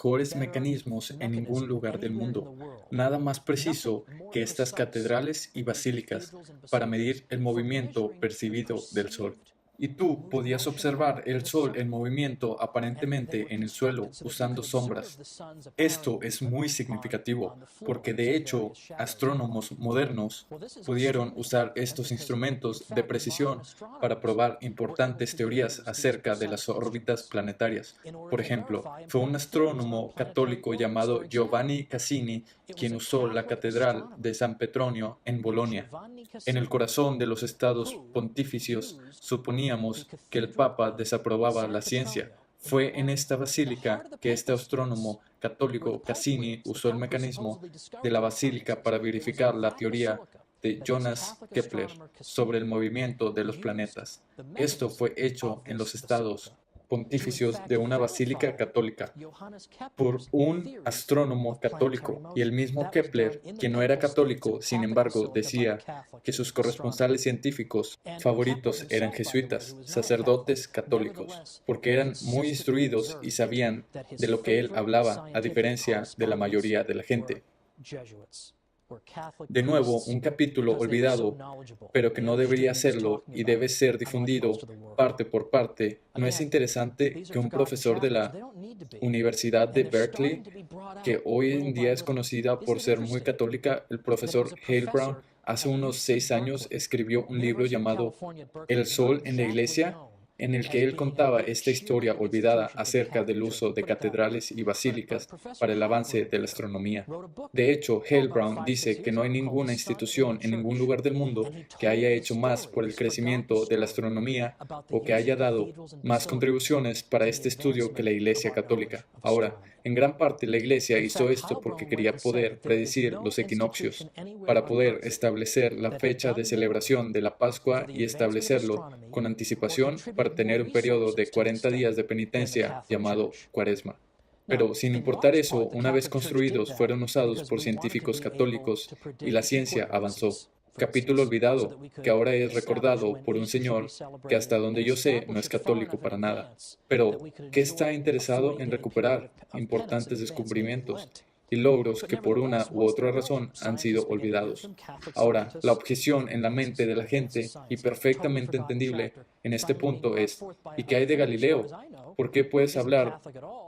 mejores mecanismos en ningún lugar del mundo, nada más preciso que estas catedrales y basílicas para medir el movimiento percibido del Sol. Y tú podías observar el Sol en movimiento aparentemente en el suelo usando sombras. Esto es muy significativo porque de hecho astrónomos modernos pudieron usar estos instrumentos de precisión para probar importantes teorías acerca de las órbitas planetarias. Por ejemplo, fue un astrónomo católico llamado Giovanni Cassini quien usó la Catedral de San Petronio en Bolonia. En el corazón de los estados pontificios suponíamos que el Papa desaprobaba la ciencia. Fue en esta basílica que este astrónomo católico Cassini usó el mecanismo de la basílica para verificar la teoría de Johannes Kepler sobre el movimiento de los planetas. Esto fue hecho en los estados pontificios de una basílica católica por un astrónomo católico, y el mismo Kepler, quien no era católico, sin embargo, decía que sus corresponsales científicos favoritos eran jesuitas, sacerdotes católicos, porque eran muy instruidos y sabían de lo que él hablaba, a diferencia de la mayoría de la gente. De nuevo, un capítulo olvidado, pero que no debería serlo y debe ser difundido parte por parte. ¿No es interesante que un profesor de la Universidad de Berkeley, que hoy en día es conocida por ser muy católica, el profesor Hale Brown, hace unos 6 años escribió un libro llamado El Sol en la Iglesia, en el que él contaba esta historia olvidada acerca del uso de catedrales y basílicas para el avance de la astronomía? De hecho, Hale Brown dice que no hay ninguna institución en ningún lugar del mundo que haya hecho más por el crecimiento de la astronomía o que haya dado más contribuciones para este estudio que la Iglesia Católica. Ahora, en gran parte la Iglesia hizo esto porque quería poder predecir los equinoccios, para poder establecer la fecha de celebración de la Pascua y establecerlo con anticipación para tener un periodo de 40 días de penitencia llamado Cuaresma. Pero sin importar eso, una vez construidos, fueron usados por científicos católicos y la ciencia avanzó. Capítulo olvidado, que ahora es recordado por un señor que hasta donde yo sé no es católico para nada, pero que está interesado en recuperar importantes descubrimientos y logros que por una u otra razón han sido olvidados. Ahora, la objeción en la mente de la gente, y perfectamente entendible en este punto, es: ¿y qué hay de Galileo? ¿Por qué puedes hablar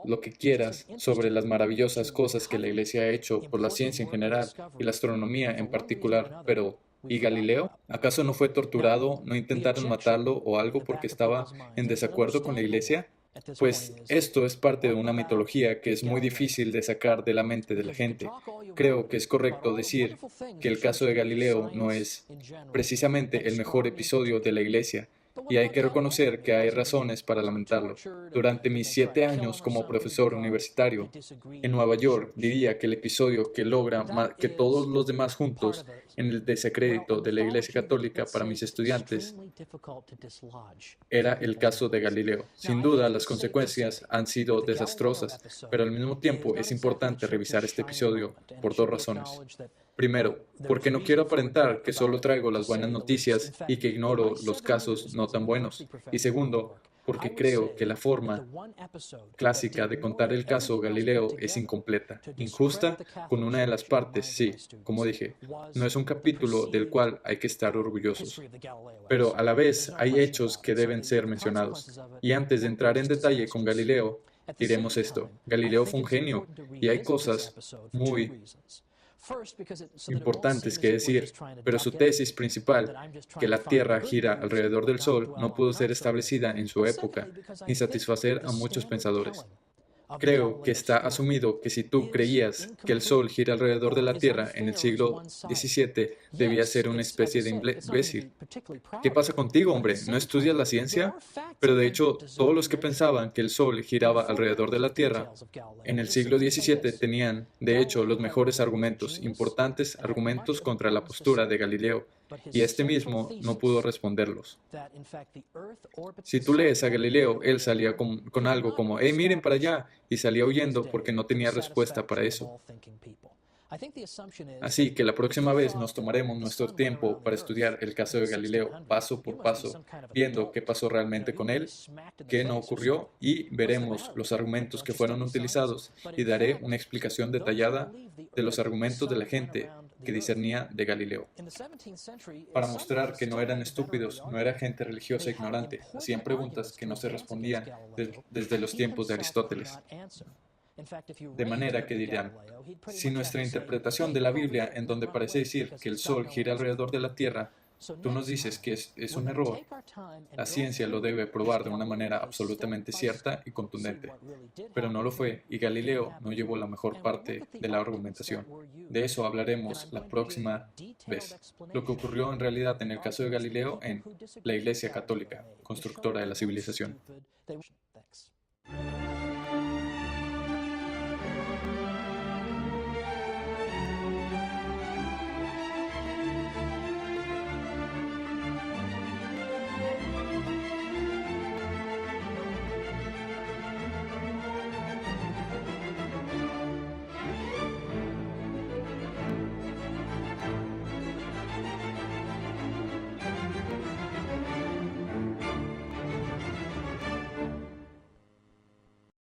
lo que quieras sobre las maravillosas cosas que la Iglesia ha hecho por la ciencia en general y la astronomía en particular, pero ¿y Galileo? ¿Acaso no fue torturado, no intentaron matarlo o algo porque estaba en desacuerdo con la Iglesia? Pues esto es parte de una mitología que es muy difícil de sacar de la mente de la gente. Creo que es correcto decir que el caso de Galileo no es precisamente el mejor episodio de la Iglesia, y hay que reconocer que hay razones para lamentarlo. Durante mis 7 años como profesor universitario en Nueva York, diría que el episodio que logra más que todos los demás juntos en el desacrédito de la Iglesia Católica para mis estudiantes era el caso de Galileo. Sin duda, las consecuencias han sido desastrosas, pero al mismo tiempo es importante revisar este episodio por 2 razones. Primero, porque no quiero aparentar que solo traigo las buenas noticias y que ignoro los casos no tan buenos. Y segundo, porque creo que la forma clásica de contar el caso Galileo es incompleta, injusta con una de las partes. Sí, como dije, no es un capítulo del cual hay que estar orgullosos, pero a la vez hay hechos que deben ser mencionados. Y antes de entrar en detalle con Galileo, diremos esto: Galileo fue un genio y hay cosas muy importantes que decir, pero su tesis principal, que la Tierra gira alrededor del Sol, no pudo ser establecida en su época, ni satisfacer a muchos pensadores. Creo que está asumido que si tú creías que el Sol gira alrededor de la Tierra en el siglo XVII, debías ser una especie de imbécil. ¿Qué pasa contigo, hombre? ¿No estudias la ciencia? Pero de hecho, todos los que pensaban que el Sol giraba alrededor de la Tierra en el siglo XVII tenían, de hecho, los mejores argumentos, importantes argumentos contra la postura de Galileo, y este mismo no pudo responderlos. Si tú lees a Galileo, él salía con algo como: «¡Hey, miren para allá!» y salía huyendo porque no tenía respuesta para eso. Así que la próxima vez nos tomaremos nuestro tiempo para estudiar el caso de Galileo paso por paso, viendo qué pasó realmente con él, qué no ocurrió y veremos los argumentos que fueron utilizados y daré una explicación detallada de los argumentos de la gente que discernía de Galileo. Para mostrar que no eran estúpidos, no era gente religiosa ignorante, hacían preguntas que no se respondían desde los tiempos de Aristóteles. De manera que dirán, si nuestra interpretación de la Biblia, en donde parece decir que el Sol gira alrededor de la Tierra, tú nos dices que es un error, la ciencia lo debe probar de una manera absolutamente cierta y contundente. Pero no lo fue, y Galileo no llevó la mejor parte de la argumentación. De eso hablaremos la próxima vez. Lo que ocurrió en realidad en el caso de Galileo en la Iglesia Católica, constructora de la civilización.